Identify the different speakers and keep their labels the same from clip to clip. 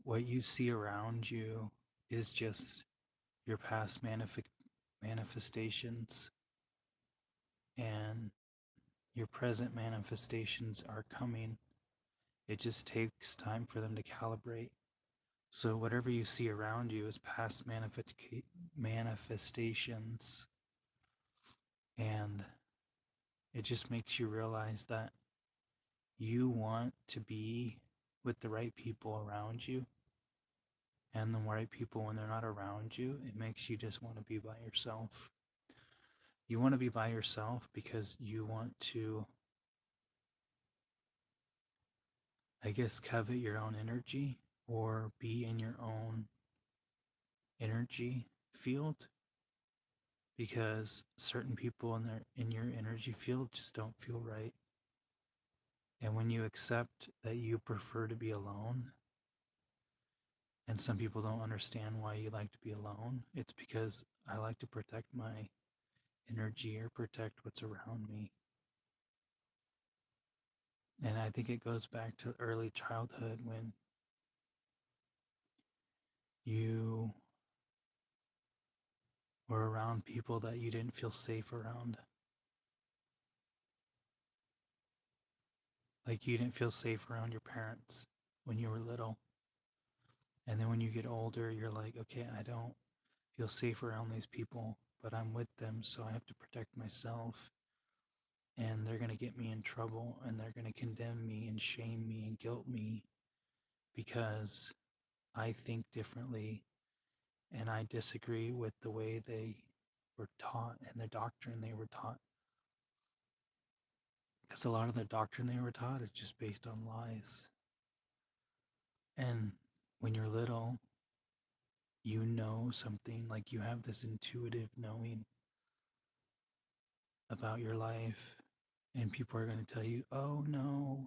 Speaker 1: what you see around you is just your past manifestations, and your present manifestations are coming. It just takes time for them to calibrate. So whatever you see around you is past manifestations, and it just makes you realize that you want to be with the right people around you, and the right people, when they're not around you, it makes you just want to be by yourself. You want to be by yourself because you want to, I guess, covet your own energy or be in your own energy field, because certain people in your energy field just don't feel right. And when you accept that you prefer to be alone, and some people don't understand why you like to be alone, it's because I like to protect my energy or protect what's around me. And I think it goes back to early childhood when you were around people that you didn't feel safe around. Like you didn't feel safe around your parents when you were little. And then when you get older, you're like, okay, I don't feel safe around these people, but I'm with them, so I have to protect myself. And they're going to get me in trouble, and they're going to condemn me and shame me and guilt me because I think differently and I disagree with the way they were taught and the doctrine they were taught. Because a lot of the doctrine they were taught is just based on lies. And when you're little, you know something, like you have this intuitive knowing about your life, and people are going to tell you, oh no,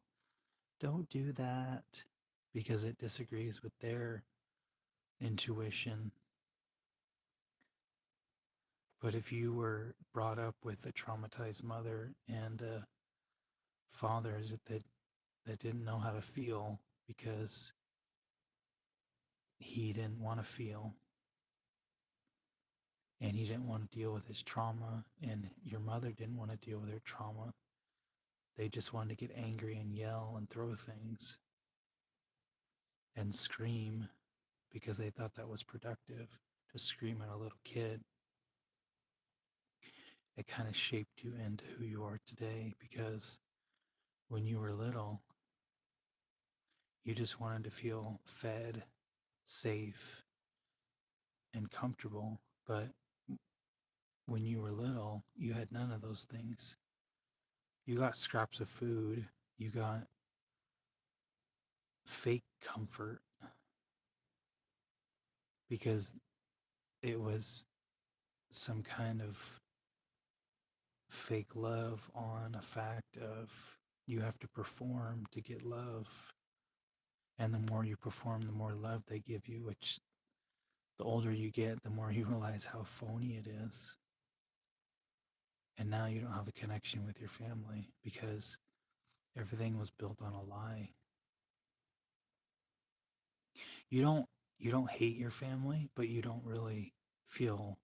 Speaker 1: don't do that, because it disagrees with their intuition. But if you were brought up with a traumatized mother and a father that didn't know how to feel because he didn't want to feel, and he didn't want to deal with his trauma, and your mother didn't want to deal with her trauma, they just wanted to get angry and yell and throw things and scream because they thought that was productive, to scream at a little kid. It kind of shaped you into who you are today, because when you were little, you just wanted to feel fed, safe, and comfortable. But when you were little, you had none of those things. You got scraps of food, you got fake comfort, because it was some kind of fake love on a fact of you have to perform to get love. And the more you perform, the more love they give you, which the older you get, the more you realize how phony it is. And now you don't have a connection with your family because everything was built on a lie. You don't hate your family, but you don't really feel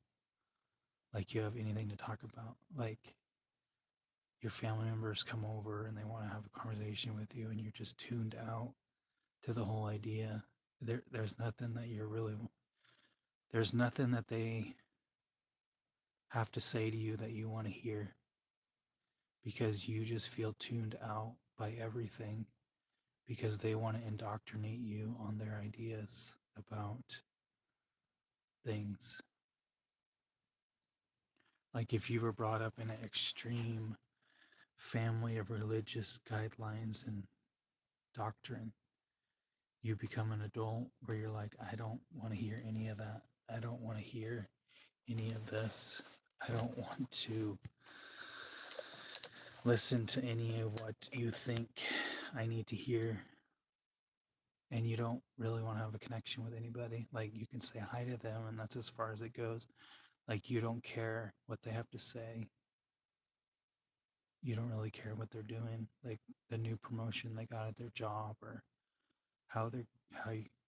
Speaker 1: like you have anything to talk about. Like your family members come over and they want to have a conversation with you, and you're just tuned out to the whole idea. There's nothing that there's nothing that they have to say to you that you want to hear, because you just feel tuned out by everything, because they want to indoctrinate you on their ideas about things. Like if you were brought up in an extreme family of religious guidelines and doctrine, you become an adult where you're like, I don't want to hear any of that. I don't want to hear any of this. I don't want to listen to any of what you think I need to hear. And you don't really want to have a connection with anybody. Like you can say hi to them, and that's as far as it goes. Like you don't care what they have to say. You don't really care what they're doing, like the new promotion they got at their job, or how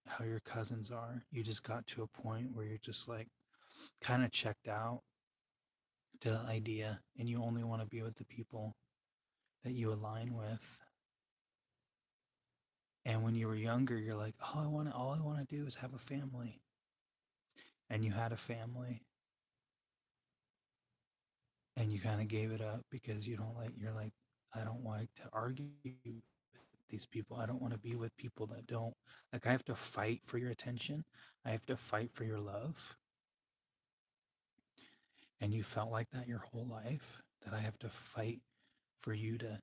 Speaker 1: how your cousins are. You just got to a point where you're just like kind of checked out to the idea and you only want to be with the people that you align with. And when you were younger, you're like, all I want to do is have a family. And you had a family and you kind of gave it up because you're like, I don't like to argue with these people. I don't want to be with people that don't, like, I have to fight for your attention. I have to fight for your love. And you felt like that your whole life, that I have to fight for you to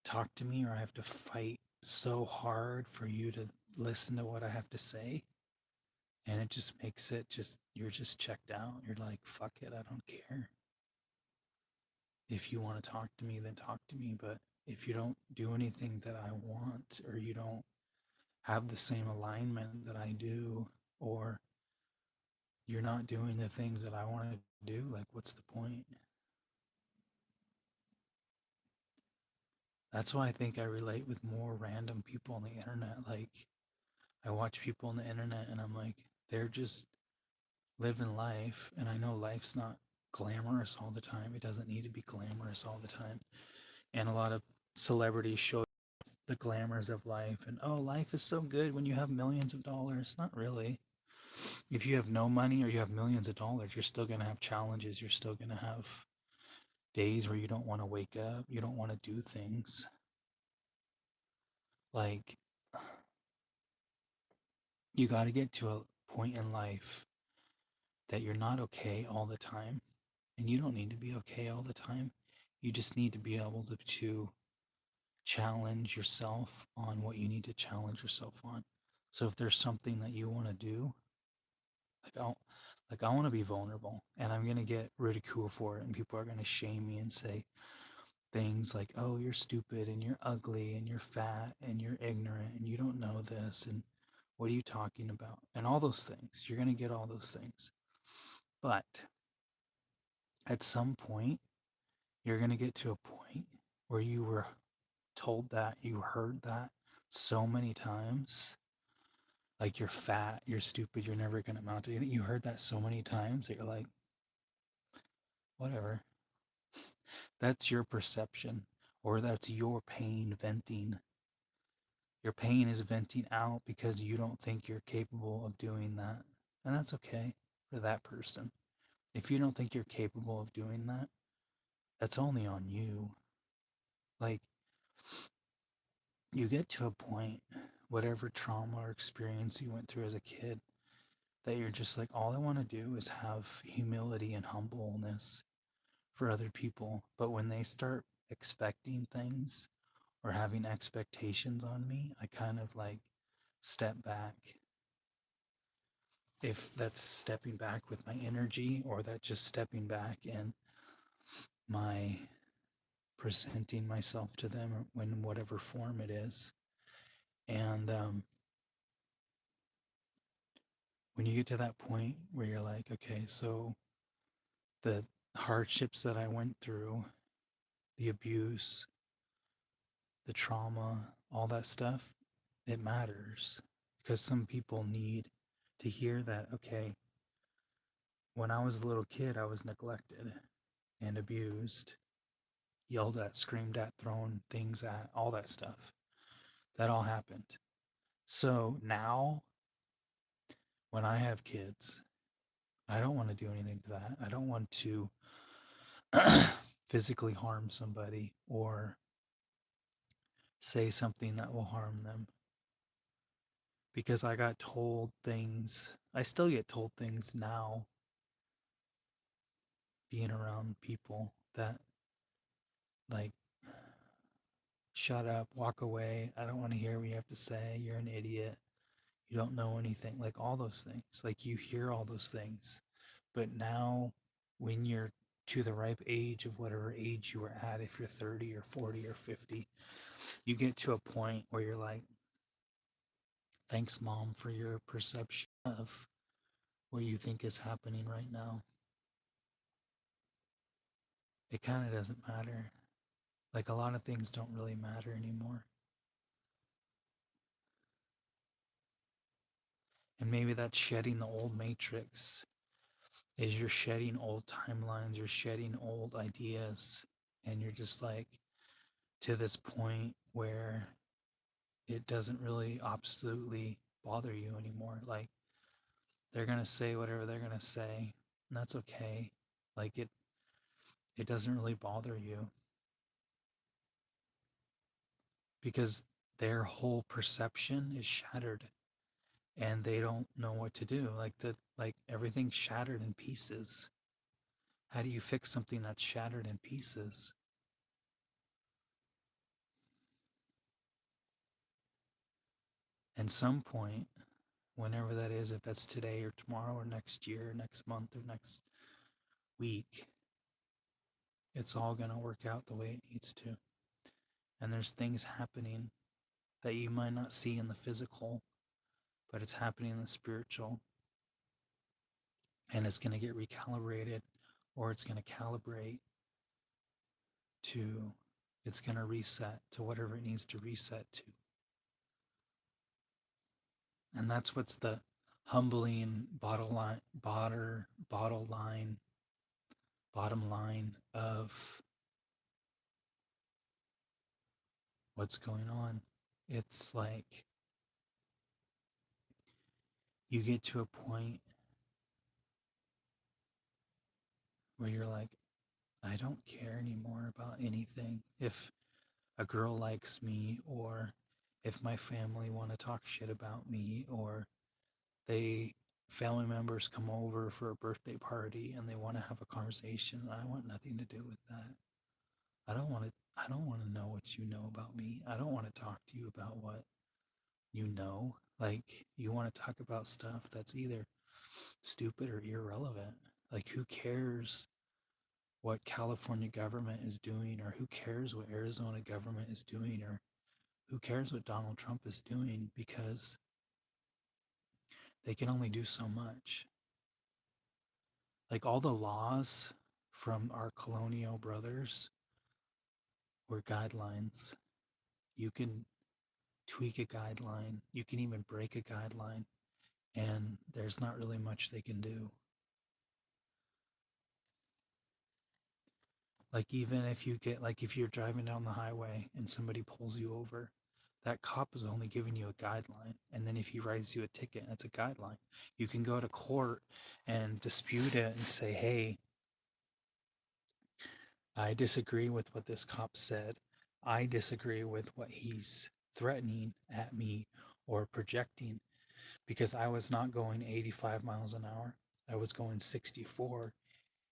Speaker 1: talk to me, or I have to fight so hard for you to listen to what I have to say. And it just makes it just, you're just checked out. You're like, fuck it, I don't care. If you want to talk to me, then talk to me. But if you don't do anything that I want, or you don't have the same alignment that I do, or you're not doing the things that I want to do, like, what's the point? That's why I think I relate with more random people on the internet. Like, I watch people on the internet and I'm like, they're just living life. And I know life's not glamorous all the time. It doesn't need to be glamorous all the time. And a lot of celebrities show the glamours of life. And oh, life is so good when you have millions of dollars. Not really. If you have no money or you have millions of dollars, you're still going to have challenges. You're still going to have days where you don't want to wake up. You don't want to do things. Like, you got to get to a point in life that you're not okay all the time. And you don't need to be okay all the time. You just need to be able to challenge yourself on what you need to challenge yourself on. So if there's something that you want to do, like I want to be vulnerable, and I'm gonna get ridiculed for it, and people are gonna shame me and say things like, "Oh, you're stupid, and you're ugly, and you're fat, and you're ignorant, and you don't know this, and what are you talking about?" And all those things. You're gonna get all those things, but at some point, you're gonna get to a point where you were told that, you heard that so many times, like, you're fat, you're stupid, you're never going to amount to anything. You heard that so many times that you're like, whatever. That's your perception, or that's your pain venting. Your pain is venting out because you don't think you're capable of doing that. And that's okay for that person. If you don't think you're capable of doing that, that's only on you. Like, you get to a point, whatever trauma or experience you went through as a kid, that you're just like, all I want to do is have humility and humbleness for other people. But when they start expecting things or having expectations on me, I kind of like step back. If that's stepping back with my energy, or that just stepping back in my presenting myself to them, or in whatever form it is. And when you get to that point where you're like, okay, so the hardships that I went through, the abuse, the trauma, all that stuff, it matters, because some people need to hear that, okay, when I was a little kid, I was neglected and abused, yelled at, screamed at, thrown things at, all that stuff. That all happened. So now, when I have kids, I don't want to do anything to that. I don't want to physically harm somebody or say something that will harm them, because I got told things. I still get told things now, being around people that, like, shut up, walk away, I don't want to hear what you have to say, you're an idiot, you don't know anything, like all those things. Like, you hear all those things. But now, when you're to the ripe age of whatever age you were at, if you're 30 or 40 or 50, you get to a point where you're like, thanks, mom, for your perception of what you think is happening right now. It kind of doesn't matter. Like, a lot of things don't really matter anymore. And maybe that's shedding the old matrix, is you're shedding old timelines, you're shedding old ideas, and you're just like to this point where it doesn't really absolutely bother you anymore. Like they're gonna say whatever they're gonna say, and that's okay. Like it doesn't really bother you because their whole perception is shattered and they don't know what to do. Like everything's shattered in pieces. How do you fix something that's shattered in pieces? And some point, whenever that is, if that's today or tomorrow or next year, or next month or next week, it's all going to work out the way it needs to. And there's things happening that you might not see in the physical, but it's happening in the spiritual. And it's going to get recalibrated, or it's going to calibrate to, it's going to reset to whatever it needs to reset to. And that's what's the humbling bottom line of what's going on. It's like you get to a point where you're like, I don't care anymore about anything. If a girl likes me, or if my family want to talk shit about me, or they family members come over for a birthday party and they want to have a conversation, I want nothing to do with that. I don't want to know what you know about me. I don't want to talk to you about what you know. Like, you want to talk about stuff that's either stupid or irrelevant. Like, who cares what California government is doing, or who cares what Arizona government is doing, or who cares what Donald Trump is doing, because they can only do so much. Like, all the laws from our colonial brothers were guidelines. You can tweak a guideline, you can even break a guideline, and there's not really much they can do. Like, even if you get, like, if you're driving down the highway and somebody pulls you over, that cop is only giving you a guideline. And then if he writes you a ticket, it's a guideline. You can go to court and dispute it and say, hey, I disagree with what this cop said. I disagree with what he's threatening at me or projecting, because I was not going 85 miles an hour. I was going 64.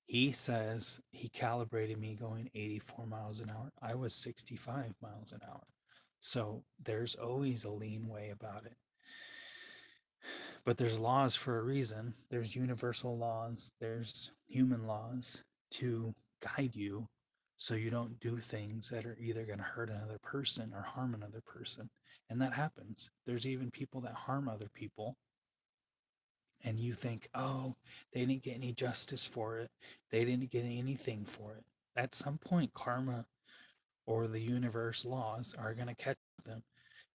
Speaker 1: He says he calibrated me going 84 miles an hour. I was 65 miles an hour. So there's always a lean way about it. But there's laws for a reason. There's universal laws, there's human laws to guide you so you don't do things that are either going to hurt another person or harm another person. And that happens. There's even people that harm other people, and you think, oh, they didn't get any justice for it. They didn't get anything for it. At some point, karma or the universe laws are going to catch them.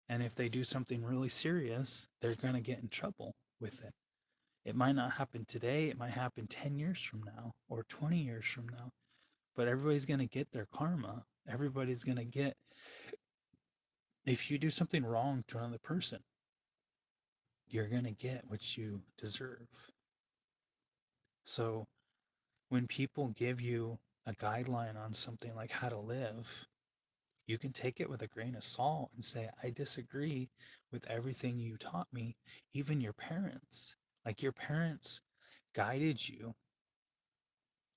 Speaker 1: And if they do something really serious, they're going to get in trouble with it. It might not happen today. It might happen 10 years from now or 20 years from now. But everybody's going to get their karma. Everybody's going to get, if you do something wrong to another person, you're going to get what you deserve. So when people give you a guideline on something like how to live, you can take it with a grain of salt and say, I disagree with everything you taught me, even your parents. Like, your parents guided you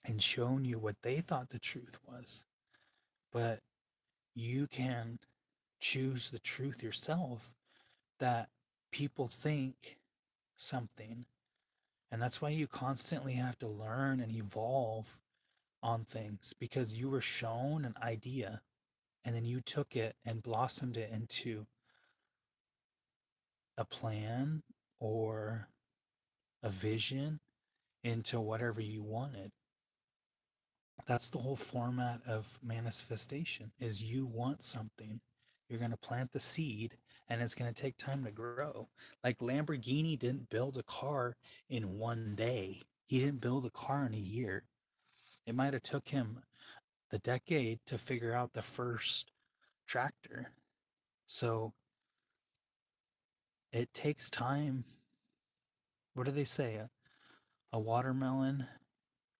Speaker 1: and shown you what they thought the truth was. But you can choose the truth yourself, that people think something. And that's why you constantly have to learn and evolve on things, because you were shown an idea and then you took it and blossomed it into a plan or a vision, into whatever you wanted. That's the whole format of manifestation, is you want something, you're going to plant the seed, and it's going to take time to grow. Like Lamborghini didn't build a car in one day. He didn't build a car in a year. It might have took him the decade to figure out the first tractor. So it takes time. What do they say? A watermelon,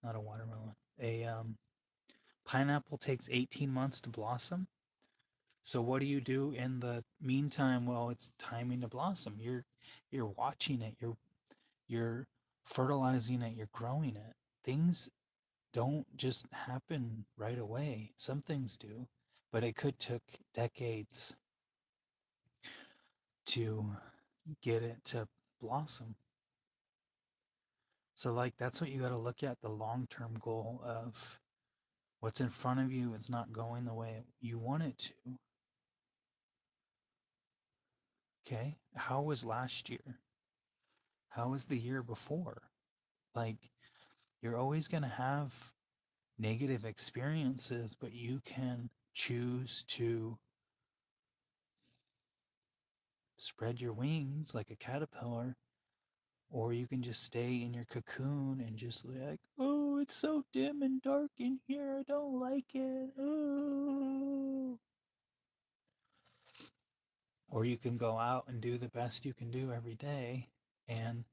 Speaker 1: not a watermelon, a pineapple takes 18 months to blossom. So what do you do in the meantime? Well, it's timing to blossom. You're watching it. You're fertilizing it. You're growing it. Things don't just happen right away. Some things do, but it could took decades to get it to blossom. So like that's what you got to look at, the long-term goal of what's in front of you is not going the way you want it to. Okay? How was last year? How was the year before? Like you're always going to have negative experiences, but you can choose to spread your wings like a caterpillar, or you can just stay in your cocoon and just like, oh, it's so dim and dark in here. I don't like it. Oh. Or you can go out and do the best you can do every day. And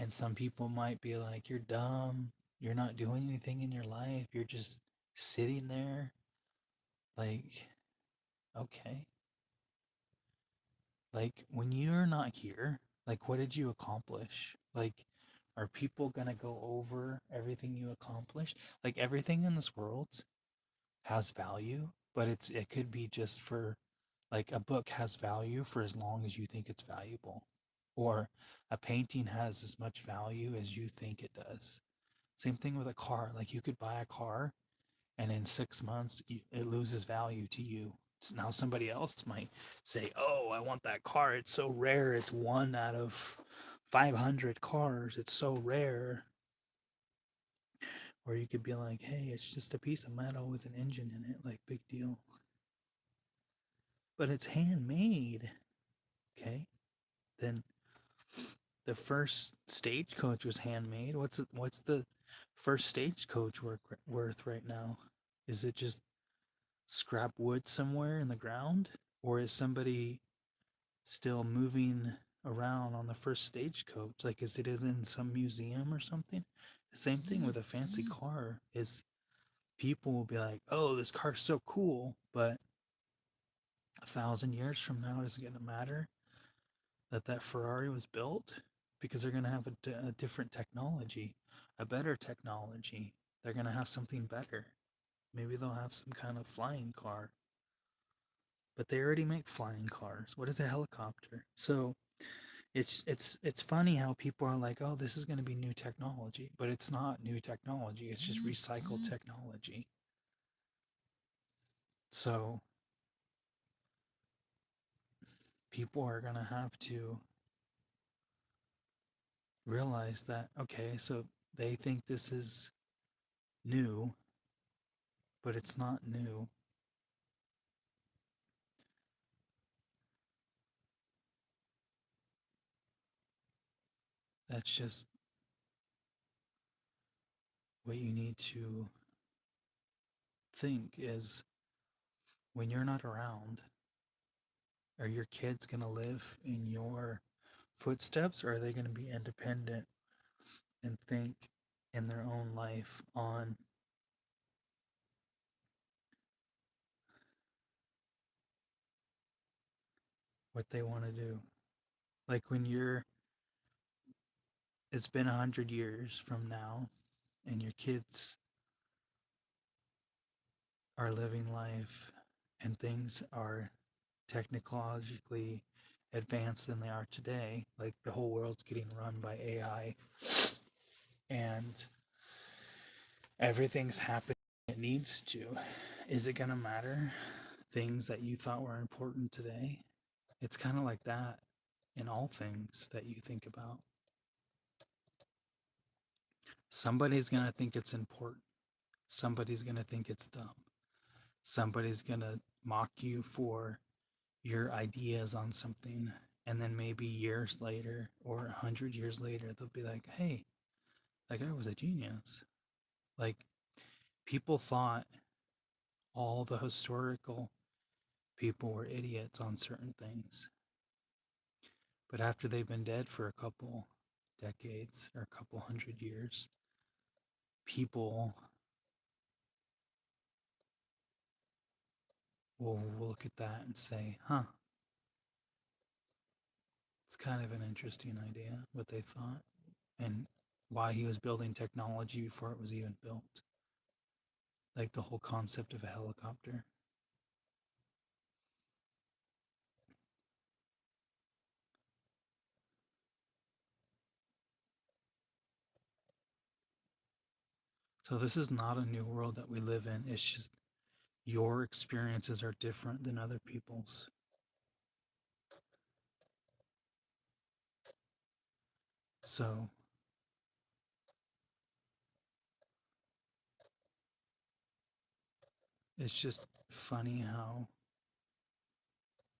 Speaker 1: some people might be like, you're dumb. You're not doing anything in your life. You're just sitting there. Like, okay. Like when you're not here, like what did you accomplish? Like are people going to go over everything you accomplished? Like everything in this world has value, but it could be just for like a book has value for as long as you think it's valuable. Or a painting has as much value as you think it does. Same thing with a car. Like you could buy a car and in 6 months it loses value to you. Now somebody else might say, oh, I want that car, it's so rare, it's one out of 500 cars, it's so rare. Or you could be like, hey, it's just a piece of metal with an engine in it, like big deal, but it's handmade. Okay, then the first stagecoach was handmade. What's the first stagecoach worth right now? Is it just scrap wood somewhere in the ground? Or is somebody still moving around on the first stagecoach? Like, is it in some museum or something? The same thing with a fancy car is people will be like, oh, this car's so cool, but 1,000 years from now, is it going to matter that Ferrari was built? Because they're going to have a different technology, a better technology. They're going to have something better. Maybe they'll have some kind of flying car. But they already make flying cars. What is a helicopter? So it's funny how people are like, oh, this is going to be new technology, but it's not new technology. It's just recycled technology. So people are going to have to realize that, okay, so they think this is new, but it's not new. That's just what you need to think is when you're not around, are your kids going to live in your footsteps, or are they going to be independent and think in their own life on what they want to do? Like when it's been 100 years from now and your kids are living life and things are technologically advanced than they are today, like the whole world's getting run by AI and everything's happening it needs to. Is it going to matter? Things that you thought were important today? It's kind of like that in all things that you think about. Somebody's going to think it's important. Somebody's going to think it's dumb. Somebody's going to mock you for your ideas on something, and then maybe years later or 100 years later, they'll be like, hey, that guy was a genius. Like, people thought all the historical people were idiots on certain things. But after they've been dead for a couple decades or a couple 100 years, people will look at that and say, huh, it's kind of an interesting idea what they thought and why he was building technology before it was even built. Like the whole concept of a helicopter. So this is not a new world that we live in. It's just your experiences are different than other people's. So it's just funny how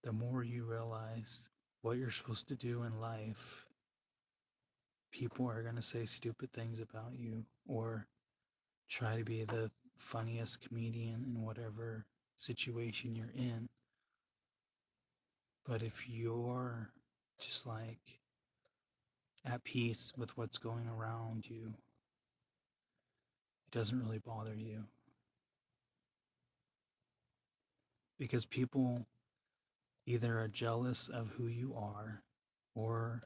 Speaker 1: the more you realize what you're supposed to do in life, people are going to say stupid things about you or try to be the funniest comedian in whatever situation you're in. But if you're just like at peace with what's going around you, it doesn't really bother you. Because people either are jealous of who you are or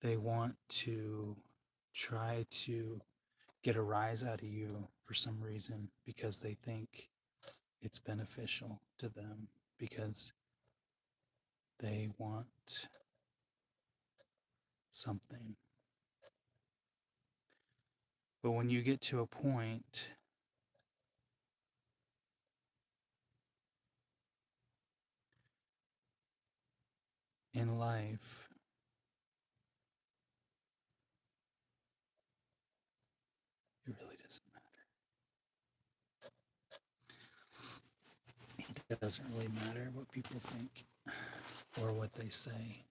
Speaker 1: they want to try to get a rise out of you for some reason because they think it's beneficial to them because they want something. But when you get to a point in life, it really doesn't matter. It doesn't really matter what people think or what they say.